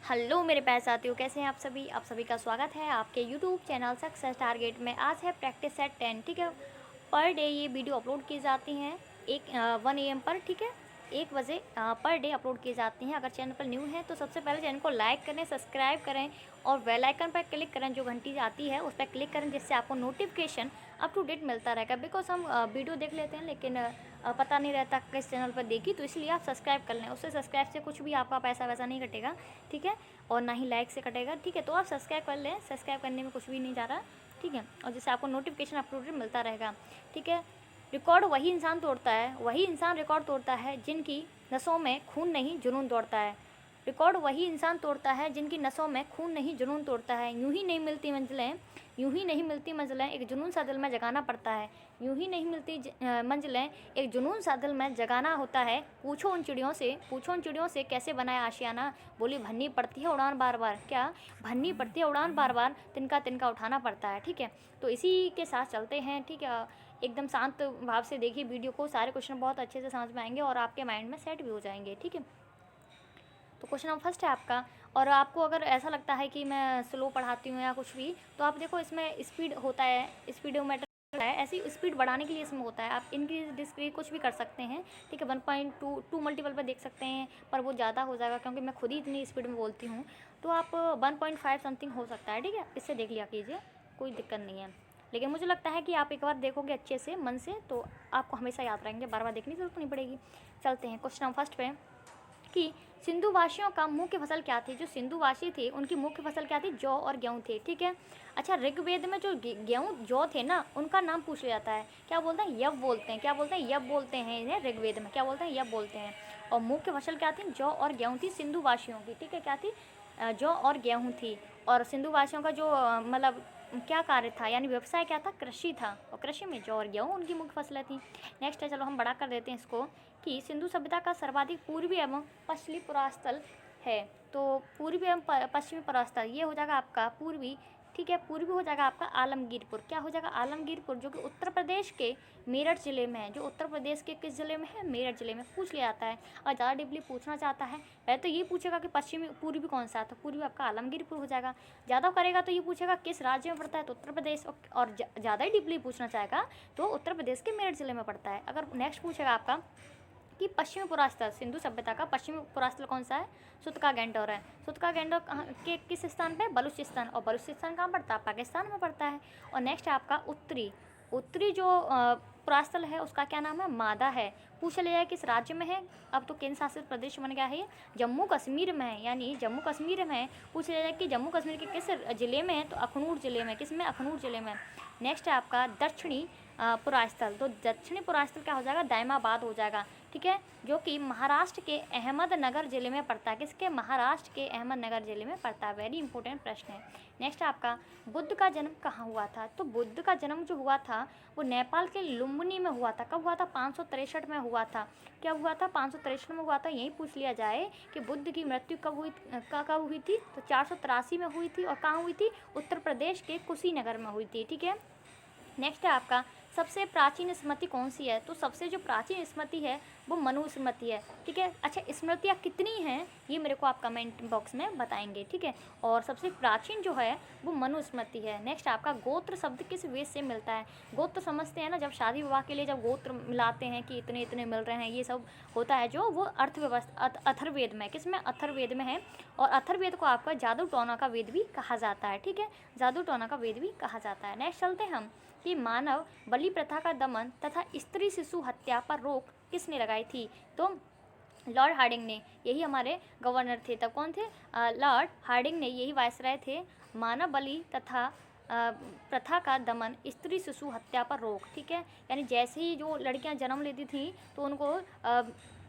Hello मेरे प्यारे साथियों, कैसे हैं आप सभी का स्वागत है आपके यूट्यूब चैनल सक्सेस टारगेट में। आज है प्रैक्टिस सेट 10। ठीक है, पर डे ये वीडियो अपलोड की जाती हैं 1 AM पर। ठीक है, 1 बजे पर डे अपलोड की जाती हैं। अगर चैनल पर न्यू है तो सबसे पहले चैनल को लाइक करें, सब्सक्राइब करें और बेल आइकन पर क्लिक करें, जो घंटी आती है उस पर क्लिक करें, जिससे आपको नोटिफिकेशन अप टू डेट मिलता रहेगा। बिकॉज हम वीडियो देख लेते हैं लेकिन पता नहीं रहता किस चैनल पर देखी, तो इसलिए आप सब्सक्राइब कर लें। उससे सब्सक्राइब से कुछ भी आपका पैसा वैसा नहीं कटेगा, ठीक है, और ना ही लाइक से कटेगा। ठीक है, तो आप सब्सक्राइब कर लें, सब्सक्राइब करने में कुछ भी नहीं जा रहा, ठीक है, और जिससे आपको नोटिफिकेशन अपलोडेड मिलता रहेगा। ठीक है, रिकॉर्ड वही इंसान तोड़ता है, वही इंसान रिकॉर्ड तोड़ता है जिनकी नसों में खून नहीं जुनून दौड़ता है। रिकॉर्ड वही इंसान तोड़ता है जिनकी नसों में खून नहीं जुनून तोड़ता है। यूं ही नहीं मिलती मंजिलें, यूं ही नहीं मिलती मंजिलें, एक जुनून सा दिल में जगाना पड़ता है। यूं ही नहीं मिलती मंजिलें, एक जुनून सा दिल में जगाना होता है। पूछो उन चिड़ियों से कैसे बनाया आशियाना। बोली भरनी पड़ती है उड़ान बार बार, क्या भरनी पड़ती है उड़ान बार बार, तिनका तिनका उठाना पड़ता है। ठीक है, तो इसी के साथ चलते हैं। ठीक है, एकदम शांत भाव से देखिए वीडियो को, सारे क्वेश्चन बहुत अच्छे से समझ में आएंगे और आपके माइंड में सेट भी हो जाएंगे। ठीक है, तो क्वेश्चन नंबर फर्स्ट है आपका। और आपको अगर ऐसा लगता है कि मैं स्लो पढ़ाती हूँ या कुछ भी, तो आप देखो इसमें स्पीड होता है, स्पीडोमीटर है, ऐसी स्पीड बढ़ाने के लिए इसमें होता है। आप इंक्रीज डिक्रीज कुछ भी कर सकते हैं। ठीक है, 1.2 मल्टीपल पर देख सकते हैं, पर वो ज़्यादा हो जाएगा क्योंकि मैं खुद ही इतनी स्पीड में बोलती हूँ। तो आप 1.5 समथिंग हो सकता है। ठीक है, इससे देख लिया कीजिए, कोई दिक्कत नहीं है। लेकिन मुझे लगता है कि आप एक बार देखोगे अच्छे से मन से तो आपको हमेशा याद रहेंगे, बार बार देखने की जरूरत नहीं पड़ेगी। चलते हैं क्वेश्चन नंबर फर्स्ट पे कि सिंधुवासियों का मुख्य फसल क्या थी। जो सिंधुवासी थे उनकी मुख्य फसल क्या थी, जौ और गेहूँ थे। ठीक है, अच्छा, ऋग्वेद में जो गेहूँ जौ थे ना, उनका नाम पूछ लिया जाता है, क्या बोलते हैं, यव बोलते हैं। क्या बोलते हैं, यव बोलते हैं इन्हें ऋग्वेद में, क्या बोलते हैं, यव बोलते हैं। और मुख्य फसल क्या थी, जौ और गेहूँ थी सिंधुवासियों की। ठीक है, क्या थी, जौ और गेहूँ थी। और सिंधुवासियों का जो मतलब क्या कार्य था, यानी व्यवसाय क्या था, कृषि था, और कृषि में जौ और गेहूँ उनकी मुख्य फसलें थी। नेक्स्ट है, चलो हम बड़ा कर देते हैं इसको, कि सिंधु सभ्यता का सर्वाधिक पूर्वी एवं पश्चिमी परास्थल है। तो पूर्वी एवं पश्चिमी परास्थल ये हो जाएगा आपका पूर्वी। ठीक है, पूर्वी हो जाएगा आपका आलमगीरपुर। क्या हो जाएगा, आलमगीरपुर, जो कि उत्तर प्रदेश के मेरठ जिले में है। जो उत्तर प्रदेश के किस जिले में है, मेरठ जिले में। पूछ लिया जाता है और ज़्यादा डीपली पूछना चाहता है पहले तो ये पूछेगा कि पश्चिमी पूर्वी कौन सा है, तो पूर्वी आपका आलमगीरपुर हो जाएगा। ज़्यादा करेगा तो ये पूछेगा किस राज्य में पड़ता है, तो उत्तर प्रदेश। और ज़्यादा ही डीपली पूछना चाहेगा तो उत्तर प्रदेश के मेरठ जिले में पड़ता है। अगर नेक्स्ट पूछेगा आपका कि पश्चिमी पुरास्थल, सिंधु सभ्यता का पश्चिमी पुरास्थल कौन सा है, सुतका गैंडोर है। सुतका गैंडोर कहाँ के किस स्थान पे, बलूचिस्तान। और बलूचिस्तान कहाँ पड़ता है, पाकिस्तान में पड़ता है। और नेक्स्ट है आपका उत्तरी, उत्तरी जो पुरास्थल है उसका क्या नाम है, मादा है। पूछ लिया जाए किस राज्य में है, अब तो केंद्र शासित प्रदेश बन गया है, जम्मू कश्मीर में है, यानी जम्मू कश्मीर में है। पूछ लिया जाए कि जम्मू कश्मीर के किस जिले में है, तो अखनूर जिले में। किस में, अखनूर जिले में। नेक्स्ट है आपका दक्षिणी पुरास्थल। तो दक्षिणी पुरास्थल क्या हो जाएगा, दायमाबाद हो जाएगा। ठीक है, जो कि महाराष्ट्र के अहमदनगर जिले में पड़ता है। किसके, महाराष्ट्र के अहमदनगर जिले में पड़ता है। वेरी इंपॉर्टेंट प्रश्न है। नेक्स्ट आपका, बुद्ध का जन्म कहाँ हुआ था। तो बुद्ध का जन्म जो हुआ था वो नेपाल के लुम्बिनी में हुआ था। कब हुआ था, 563 में हुआ था। क्या हुआ था, 563 में हुआ था। यही पूछ लिया जाए कि बुद्ध की मृत्यु कब हुई थी, तो 483 में हुई थी। और कहाँ हुई थी, उत्तर प्रदेश के कुशीनगर में हुई थी। ठीक है, नेक्स्ट है आपका, सबसे प्राचीन स्मृति कौन सी है। तो सबसे जो प्राचीन स्मृति है वो मनु स्मृति है। ठीक है, अच्छा, स्मृतियाँ कितनी हैं ये मेरे को आप कमेंट बॉक्स में बताएंगे। ठीक है, और सबसे प्राचीन जो है वो मनु स्मृति है। नेक्स्ट आपका, गोत्र शब्द किस वेद से मिलता है। गोत्र समझते हैं ना, जब शादी विवाह के लिए जब गोत्र मिलाते हैं कि इतने इतने मिल रहे हैं, ये सब होता है जो, वो अर्थव्यवस्था अथर्ववेद में, किस में, अथर्ववेद में है। और अथर्ववेद को आपका जादू टोना का वेद भी कहा जाता है। ठीक है, जादू टोना का वेद भी कहा जाता है। नेक्स्ट चलते हैं हम, कि मानव बलि प्रथा का दमन तथा स्त्री शिशु हत्या पर रोक किसने लगाई थी। तो लॉर्ड हार्डिंग ने, यही हमारे गवर्नर थे तब। कौन थे, लॉर्ड हार्डिंग ने, यही वायसराय थे। मानव बलि तथा प्रथा का दमन, स्त्री शिशु हत्या पर रोक। ठीक है, यानी जैसे ही जो लड़कियां जन्म लेती थी तो उनको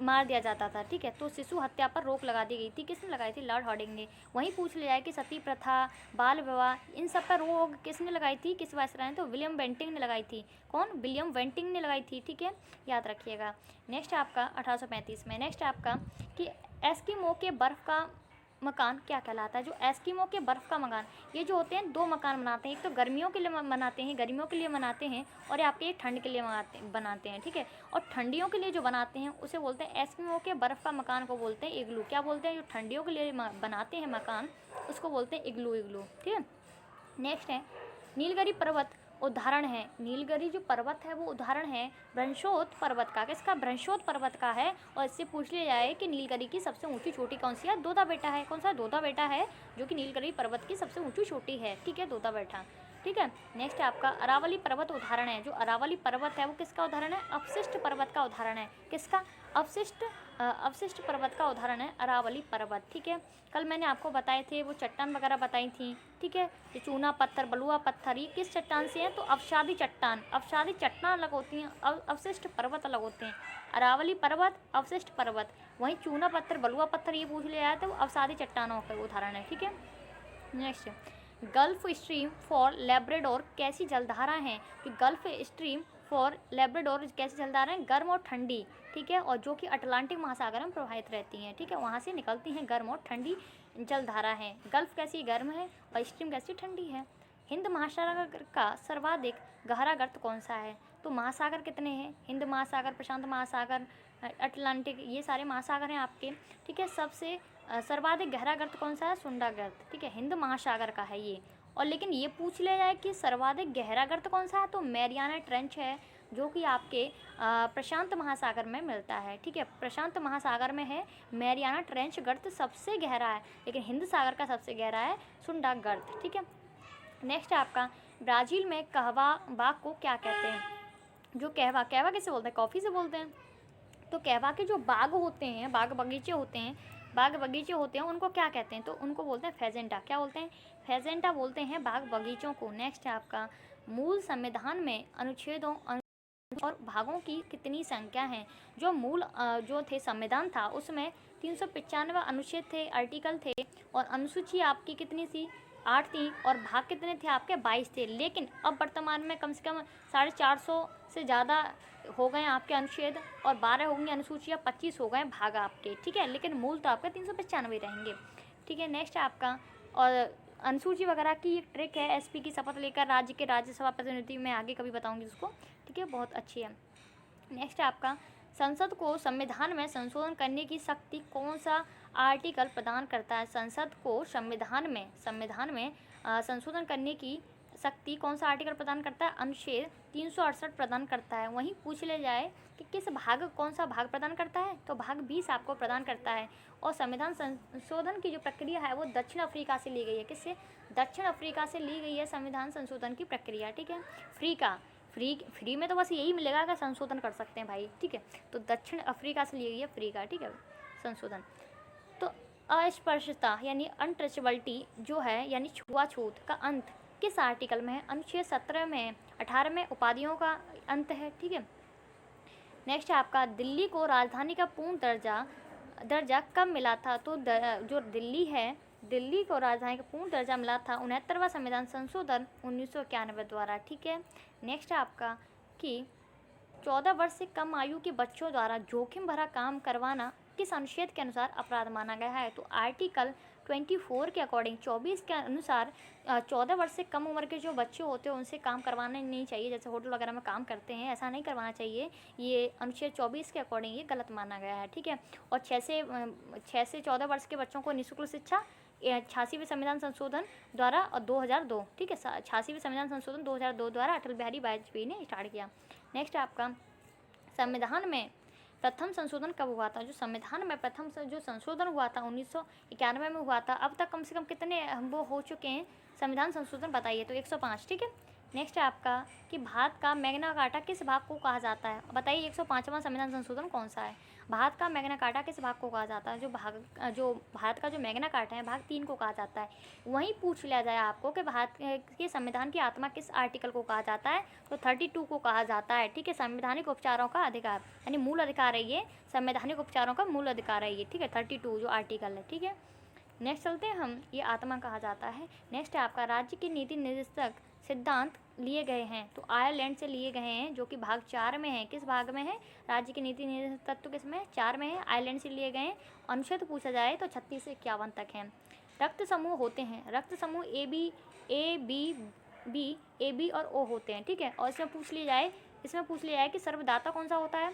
मार दिया जाता था। ठीक है, तो शिशु हत्या पर रोक लगा दी गई थी। किसने लगाई थी, लॉर्ड हार्डिंग ने। वहीं पूछ लिया है कि सती प्रथा, बाल विवाह, इन सब पर रोक किसने लगाई थी, किस वायसराय ने, तो विलियम बेंटिंग ने लगाई थी। कौन, विलियम बेंटिंग ने लगाई थी। ठीक है, याद रखिएगा। नेक्स्ट है आपका 1835 में। नेक्स्ट है आपका कि एस्किमो के बर्फ़ का मकान क्या कहलाता है? जो एस्किमो के बर्फ़ का मकान, ये जो होते हैं 2 मकान बनाते हैं, एक तो गर्मियों के लिए बनाते हैं, गर्मियों के लिए बनाते हैं, और ये आपके ठंड के लिए बनाते हैं, ठीक है। और ठंडियों के लिए जो बनाते हैं उसे बोलते हैं एस्किमो के बर्फ़ का मकान को बोलते हैं इग्लू। क्या बोलते हैं? जो ठंडियों के लिए बनाते हैं मकान उसको बोलते हैं इग्लू, ठीक है। नेक्स्ट है नीलगिरी पर्वत उदाहरण है। नीलगिरी जो पर्वत है वो उदाहरण है भ्रंशोत पर्वत का। किसका? भ्रंशोत पर्वत का है। और इससे पूछ लिया जाए कि नीलगिरी की सबसे ऊंची चोटी कौन सी है? दोदा बेटा है। कौन सा? दोदा बेटा है जो कि नीलगिरी पर्वत की सबसे ऊंची चोटी है, ठीक है, दोदा बेटा, ठीक है। नेक्स्ट आपका अरावली पर्वत उदाहरण है। जो अरावली पर्वत है वो किसका उदाहरण है? अवशिष्ट पर्वत का उदाहरण है। किसका? अवशिष्ट पर्वत का उदाहरण है अरावली पर्वत, ठीक है। कल मैंने आपको बताए थे वो चट्टान वगैरह बताई थी, ठीक है। ये चूना पत्थर, बलुआ पत्थर, ये किस चट्टान से हैं? तो अवसादी चट्टान अलग होती हैं, अवशिष्ट पर्वत अलग होते हैं। अरावली पर्वत, अवशिष्ट पर्वत। वहीं चूना पत्थर, बलुआ पत्थर ये पूछ लिया जाए तो वो अवसादी चट्टानों का उदाहरण है, ठीक है। Next gulf stream for Labrador कैसी जलधारा है? कि गल्फ स्ट्रीम फॉर लेब्राडोर कैसी जलधारा है? गर्म और ठंडी, ठीक है, और जो कि अटलांटिक महासागर में प्रवाहित रहती हैं, ठीक है, वहाँ से निकलती हैं गर्म और ठंडी जलधारा है। गल्फ कैसी? गर्म है, और स्ट्रीम कैसी? ठंडी है। हिंद महासागर का सर्वाधिक गहरा गर्त कौन सा है? तो महासागर कितने हैं? हिंद महासागर, प्रशांत महासागर, अटलांटिक, ये सारे महासागर हैं आपके, ठीक है। सबसे सर्वाधिक गहरा गर्त कौन सा है? सुंडा गर्त, ठीक है, हिंद महासागर का है ये। और लेकिन ये पूछ लिया जाए कि सर्वाधिक गहरा गर्त कौन सा है, तो मैरियाना ट्रेंच है जो कि आपके प्रशांत महासागर में मिलता है, ठीक है। प्रशांत महासागर में है मैरियाना ट्रेंच गर्त सबसे गहरा है, लेकिन हिंद सागर का सबसे गहरा है सुंडा गर्त, ठीक है। नेक्स्ट आपका ब्राज़ील में कहवा बाग को क्या कहते हैं? जो कहवा किसे बोलते हैं? कॉफ़ी से बोलते हैं। तो कहवा के जो बाग होते हैं, बाग बगीचे होते हैं उनको क्या कहते हैं? तो उनको बोलते हैं फेजेंटा। क्या बोलते हैं? फेजेंटा बोलते हैं बाग बगीचों को। नेक्स्ट है आपका मूल संविधान में अनुच्छेदों और भागों की कितनी संख्या है? जो मूल जो थे संविधान था उसमें 395 अनुच्छेद थे, आर्टिकल थे, और अनुसूची आपकी कितनी थी? 8 थी, और भाग कितने थे आपके? 22 थे। लेकिन अब वर्तमान में कम से कम 450 से ज़्यादा हो गए आपके अनुच्छेद, और 12 होंगे अनुसूचियाँ, 25 हो गए भाग आपके, ठीक है। लेकिन मूल तो आपके 395 रहेंगे, ठीक है। नेक्स्ट आपका और अनुसूची वगैरह की एक ट्रिक है एसपी की शपथ लेकर राज्य के राज्यसभा प्रतिनिधि, मैं आगे कभी बताऊंगी उसको, ठीक है, बहुत अच्छी है। नेक्स्ट आपका संसद को संविधान में संशोधन करने की शक्ति कौन सा आर्टिकल प्रदान करता है? संसद को संविधान में संशोधन करने की शक्ति कौन सा आर्टिकल प्रदान करता है? अनुच्छेद 368 प्रदान करता है। वहीं पूछ ले जाए कि कौन सा भाग प्रदान करता है? तो भाग 20 आपको प्रदान करता है। और संविधान संशोधन की जो प्रक्रिया है वो दक्षिण अफ्रीका से ली गई है। किससे? दक्षिण अफ्रीका से ली गई है संविधान संशोधन की प्रक्रिया, ठीक है। फ्री में तो बस यही मिलेगा कि संशोधन कर सकते हैं भाई, ठीक है। तो दक्षिण अफ्रीका से ली गई है फ्री का, ठीक है, संशोधन। तो अस्पृश्यता यानी अनटचेबिलिटी जो है यानी छुआछूत का अंत किस आर्टिकल में है? अनुच्छेद 17 में, 18 में उपाधियों का अंत है, ठीक है। नेक्स्ट आपका दिल्ली को राजधानी का पूर्ण दर्जा कब मिला था? तो जो दिल्ली को राजधानी का पूर्ण दर्जा मिला था 69वां संविधान संशोधन 1991 द्वारा, ठीक है। नेक्स्ट आपका कि 14 वर्ष से कम आयु के बच्चों द्वारा जोखिम भरा काम करवाना किस अनुच्छेद के अनुसार अपराध माना गया है? तो आर्टिकल 24 के अकॉर्डिंग 24 के अनुसार 14 वर्ष से कम उम्र के जो बच्चे होते हैं उनसे काम करवाना नहीं चाहिए। जैसे होटल वगैरह में काम करते हैं ऐसा नहीं करवाना चाहिए। ये अनुच्छेद 24 के अकॉर्डिंग ये गलत माना गया है, ठीक है। और 6 से 14 वर्ष के बच्चों को निःशुल्क शिक्षा 86वें संविधान संशोधन द्वारा और 2002, ठीक है, 86वें संविधान संशोधन 2002 द्वारा अटल बिहारी वाजपेयी ने स्टार्ट किया। नेक्स्ट आपका संविधान में प्रथम संशोधन कब हुआ था? जो संविधान में प्रथम जो संशोधन हुआ था 1991 में हुआ था। अब तक कम से कम कितने वो हो चुके हैं संविधान संशोधन बताइए? तो 105, ठीक है। नेक्स्ट है आपका कि भारत का मैग्ना कार्टा किस भाग को कहा जाता है? बताइए 105वां संविधान संशोधन कौन सा है? भारत का मैग्ना कार्टा किस भाग को कहा जाता है? जो भारत का जो मैग्ना कार्टा है भाग 3 को कहा जाता है। वहीं पूछ लिया जाए आपको कि भारत के संविधान की आत्मा किस आर्टिकल को कहा जाता है? तो 32 को कहा जाता है, ठीक है। संवैधानिक उपचारों का अधिकार यानी मूल अधिकार है ये, संवैधानिक उपचारों का मूल अधिकार है ये, ठीक है। 32 जो आर्टिकल है, ठीक है। नेक्स्ट चलते हैं हम, ये आत्मा कहा जाता है। नेक्स्ट है आपका राज्य के नीति निर्देशक सिद्धांत लिए गए हैं, तो आयरलैंड से लिए गए हैं, जो कि भाग 4 में है। किस भाग में है? राज्य के नीति निर्देशक तत्व किस में? 4 में है, आयरलैंड से लिए गए हैं। अनुच्छेद पूछा जाए तो 36 से 51 तक है। रक्त समूह होते हैं, रक्त समूह ए बी और ओ होते हैं, ठीक है। और इसमें पूछ लिया जाए कि सर्वदाता कौन सा होता है,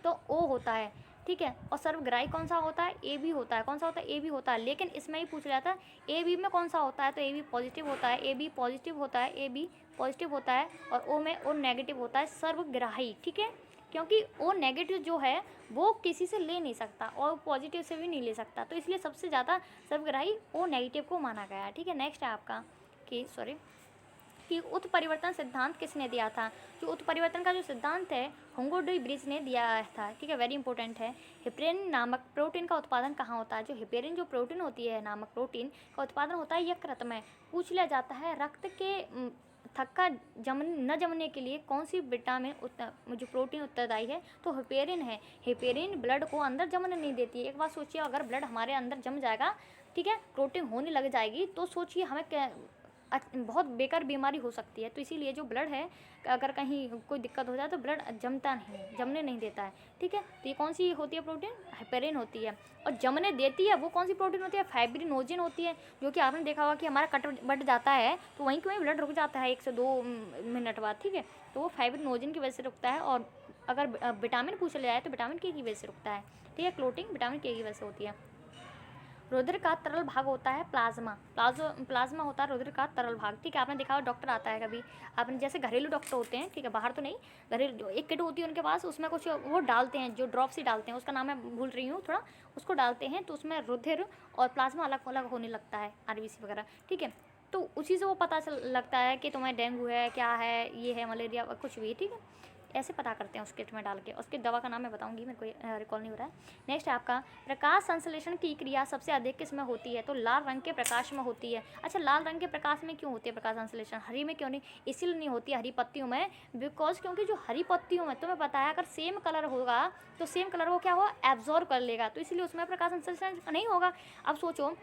तो ओ होता है, ठीक है। और सर्वग्राही कौन सा होता है? ए बी होता है। कौन सा होता है? ए बी होता है। लेकिन इसमें ही पूछ लिया था ए बी में कौन सा होता है, तो ए बी पॉजिटिव होता है, ए बी पॉजिटिव होता है, ए बी पॉजिटिव होता है। और ओ में ओ नेगेटिव होता है, सर्वग्राही, ठीक है। क्योंकि ओ नेगेटिव जो है वो किसी से ले नहीं सकता और पॉजिटिव से भी नहीं ले सकता, तो इसलिए सबसे ज़्यादा सर्वग्राही ओ नेगेटिव को माना गया है, ठीक है। नेक्स्ट है आपका कि उत्परिवर्तन सिद्धांत किसने दिया था? जो उत्परिवर्तन का जो सिद्धांत है हुंगो डू ब्रिज ने दिया था, ठीक है, वेरी इंपॉर्टेंट है। हिपेरिन नामक प्रोटीन का उत्पादन कहाँ होता है? जो हिपेरिन जो प्रोटीन होती है नामक प्रोटीन का उत्पादन होता है यकृत में। पूछ लिया जाता है रक्त के थक्का न जमने के लिए कौन सी विटामिन जो प्रोटीन उत्तरदायी है, तो हिपेरिन है। हिपेरिन ब्लड को अंदर जमने नहीं देती है। एक बात सोचिए, अगर ब्लड हमारे अंदर जम जाएगा, ठीक है, क्लोटिंग होने लग जाएगी, तो सोचिए हमें बहुत बेकार बीमारी हो सकती है। तो इसीलिए जो ब्लड है, अगर कहीं कोई दिक्कत हो जाए तो ब्लड जमने नहीं देता है, ठीक है। तो ये कौन सी होती है प्रोटीन? हिपेरिन होती है। और जमने देती है वो कौन सी प्रोटीन होती है? फाइब्रिनोजेन होती है, जो कि आपने देखा होगा कि हमारा कट बढ़ जाता है तो वहीं के वहीं ब्लड रुक जाता है 1 से 2 मिनट बाद, ठीक है। तो वो फाइब्रिनोजेन की वजह से रुकता है। और अगर विटामिन पूछ लिया जाए तो विटामिन के की वजह से रुकता है, ठीक है। क्लोटिंग विटामिन के की वजह से होती है। रुधिर का तरल भाग होता है प्लाज्मा होता है रुधिर का तरल भाग, ठीक है। आपने देखा होगा डॉक्टर आता है कभी, आपने जैसे घरेलू डॉक्टर होते हैं, ठीक है, बाहर तो नहीं, घरेलू एक किट होती है उनके पास, उसमें कुछ वो डालते हैं, जो ड्रॉप्स ही डालते हैं, उसका नाम मैं भूल रही हूँ थोड़ा, उसको डालते हैं तो उसमें रुधिर और प्लाज्मा अलग अलग होने लगता है, आरबीसी वगैरह, ठीक है। तो उसी से वो पता चल लगता है कि तुम्हें डेंगू है, क्या है, ये है मलेरिया, कुछ भी, ठीक है। ऐसे पता करते हैं उस किट में डाल के। उसकी दवा का नाम मैं बताऊंगी, मेरे को रिकॉल नहीं हो रहा है। नेक्स्ट है आपका प्रकाश संश्लेषण की क्रिया सबसे अधिक किस में होती है? तो लाल रंग के प्रकाश में होती है। अच्छा, लाल रंग के प्रकाश में क्यों होती है प्रकाश संश्लेषण? हरी में क्यों नहीं? इसीलिए नहीं होती है हरी पत्तियों में, बिकॉज क्योंकि जो हरी पत्तियों में तुम्हें पता है अगर सेम कलर होगा तो सेम कलर को क्या होगा? एब्जॉर्ब कर लेगा, तो इसलिए उसमें प्रकाश संश्लेषण नहीं होगा। अब सोचो,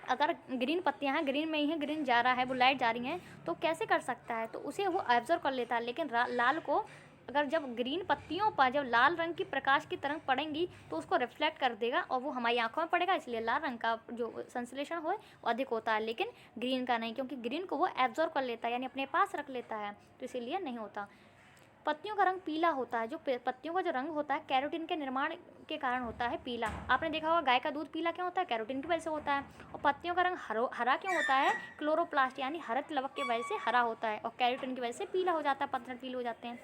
अगर ग्रीन पत्तियां हैं, ग्रीन में ही है, ग्रीन जा रहा है, वो लाइट जा रही हैं, तो कैसे कर सकता है? तो उसे वो एब्जॉर्ब कर लेता है। लेकिन लाल को अगर जब ग्रीन पत्तियों पर जब लाल रंग की प्रकाश की तरंग पड़ेंगी तो उसको रिफ्लेक्ट कर देगा और वो हमारी आंखों में पड़ेगा, इसलिए लाल रंग का जो संश्लेषण हो वो अधिक होता है, लेकिन ग्रीन का नहीं, क्योंकि ग्रीन को वो एब्जॉर्ब कर लेता है, यानी अपने पास रख लेता है, तो इसीलिए नहीं होता। पत्तियों का रंग पीला होता है। जो पत्तियों का जो रंग होता है कैरोटीन के निर्माण के कारण होता है पीला। आपने देखा होगा गाय का दूध पीला क्यों होता है? कैरोटीन की वजह से होता है। और पत्तियों का रंग हरा क्यों होता है? क्लोरोप्लास्ट यानी हरित लवक की वजह से हरा होता है, और कैरोटीन की वजह से पीला हो जाता है, पत्ते पीले हो जाते हैं।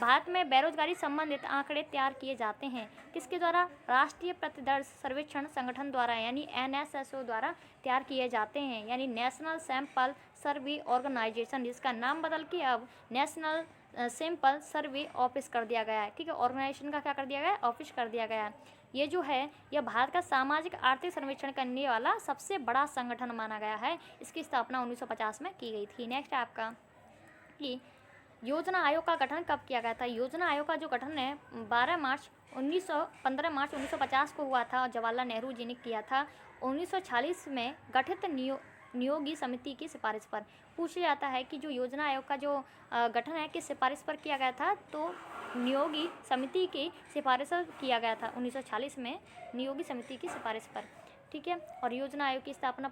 भारत में बेरोजगारी संबंधित आंकड़े तैयार किए जाते हैं किसके द्वारा? राष्ट्रीय प्रतिदर्श सर्वेक्षण संगठन द्वारा, यानी NSSO द्वारा तैयार किए जाते हैं, यानी नेशनल सैंपल सर्वे ऑर्गेनाइजेशन, जिसका नाम बदल के अब नेशनल सैंपल सर्वे ऑफिस कर दिया गया है, ठीक है। ऑर्गेनाइजेशन का क्या कर दिया गया है? ऑफिस कर दिया गया है। ये जो है यह भारत का सामाजिक आर्थिक सर्वेक्षण करने वाला सबसे बड़ा संगठन माना गया है। इसकी स्थापना 1950 में की गई थी। नेक्स्ट है आपका कि योजना आयोग का गठन कब किया गया था? योजना आयोग का जो गठन है 15 मार्च 1950 को हुआ था और जवाहरलाल नेहरू जी ने किया था। 1946 में गठित नियोगी समिति की सिफारिश पर। पूछा जाता है कि जो योजना आयोग का जो गठन है किस सिफारिश पर किया गया था? तो नियोगी समिति की सिफारिश पर किया गया था 1946 में, नियोगी समिति की सिफारिश पर, ठीक है। और योजना आयोग की स्थापना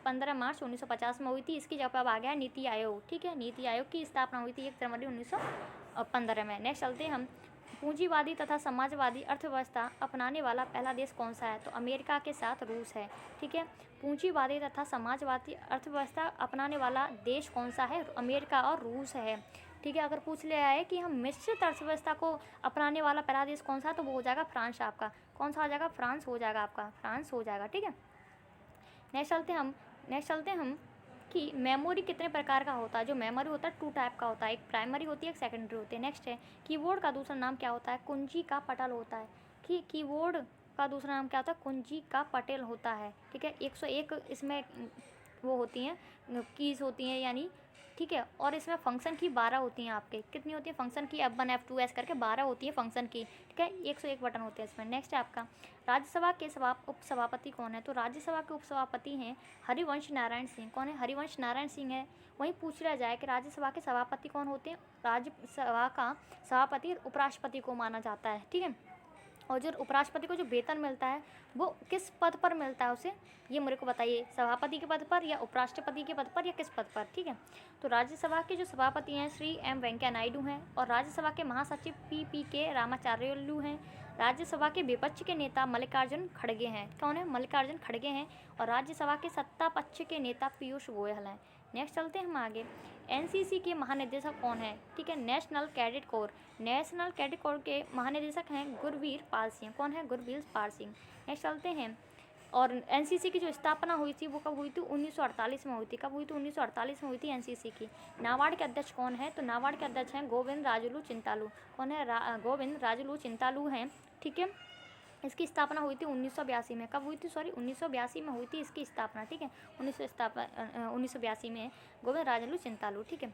15 मार्च 1950 में हुई थी। इसकी जगह अब आ गया नीति आयोग, ठीक है। नीति आयोग की स्थापना हुई थी 1 जनवरी 1915 में। नेक्स्ट चलते हैं हम, पूंजीवादी तथा समाजवादी अर्थव्यवस्था अपनाने वाला पहला देश कौन सा है? तो अमेरिका के साथ रूस है, ठीक है। पूंजीवादी तथा समाजवादी अर्थव्यवस्था अपनाने वाला देश कौन सा है? अमेरिका और रूस है, ठीक है। अगर पूछ लिया है कि हम मिश्रित अर्थव्यवस्था को अपनाने वाला पहला देश कौन सा है, तो वो हो जाएगा फ्रांस आपका। कौन सा हो जाएगा? फ्रांस हो जाएगा आपका, फ्रांस हो जाएगा, ठीक है। नेक्स्ट चलते हैं हम कि मेमोरी कितने प्रकार का होता है? जो मेमोरी होता है 2 टाइप का होता है, एक प्राइमरी होती है, एक सेकेंडरी होती है। नेक्स्ट है कीबोर्ड का दूसरा नाम क्या होता है? कुंजी का पटल होता है, कि कीबोर्ड का दूसरा नाम क्या होता है? कुंजी का पटेल होता है, ठीक है। 101 इसमें वो होती हैं, कीज़ होती हैं यानी, ठीक है। और इसमें फंक्शन की 12 होती हैं आपके, कितनी होती है फंक्शन की, F1 F2 ऐसे करके 12 होती है फंक्शन की, ठीक है। 101 बटन होते हैं इसमें। नेक्स्ट है आपका राज्यसभा के उपसभापति कौन है, तो राज्यसभा के उपसभापति हैं हरिवंश नारायण सिंह। कौन है, हरिवंश नारायण सिंह है। वहीं पूछ लिया जाए कि राज्यसभा के सभापति कौन होते हैं, राज्यसभा का सभापति उपराष्ट्रपति को माना जाता है, ठीक है। और जो उपराष्ट्रपति को जो वेतन मिलता है वो किस पद पर मिलता है उसे, ये मेरे को बताइए, सभापति के पद पर या उपराष्ट्रपति के पद पर या किस पद पर, ठीक है। तो राज्यसभा के जो सभापति हैं श्री एम वेंकैया नायडू हैं, और राज्यसभा के महासचिव PPK रामाचार्युलू हैं। राज्यसभा के विपक्ष के नेता मल्लिकार्जुन खड़गे हैं। कौन है, मल्लिकार्जुन खड़गे हैं। और राज्यसभा के सत्ता पक्ष के नेता पीयूष गोयल हैं। नेक्स्ट चलते हैं हम आगे। NCC के महानिदेशक कौन है, ठीक है, national cadet corps. National cadet corps के महानिदेशक हैं गुरवीर पाल सिंह। कौन है, गुरवीर पाल सिंह। नेक्स्ट चलते हैं। और NCC की जो स्थापना हुई थी वो कब हुई थी, 1948 में हुई थी। कब हुई थी, 1948 में हुई थी NCC की। नाबार्ड के अध्यक्ष कौन है, तो नाबार्ड के अध्यक्ष हैं गोविंद राजुलू चिंतालू। कौन है, गोविंद राजुलू चिंतालू हैं, ठीक है। इसकी स्थापना हुई थी 1982 में। कब हुई थी, सॉरी 1982 में हुई थी इसकी स्थापना, ठीक है। 1982 में गोविंद राजुलू चिंतालू, ठीक है।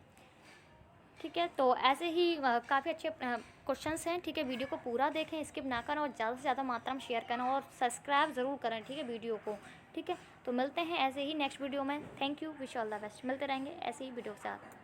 ठीक है, तो ऐसे ही काफ़ी अच्छे क्वेश्चंस हैं, ठीक है। वीडियो को पूरा देखें, स्किप ना करें, और ज़्यादा से ज़्यादा मात्रा में शेयर करें और सब्सक्राइब ज़रूर करें, ठीक है, वीडियो को, ठीक है। तो मिलते हैं ऐसे ही नेक्स्ट वीडियो में। Thank you, wish all the best. मिलते रहेंगे ऐसे ही वीडियो के साथ।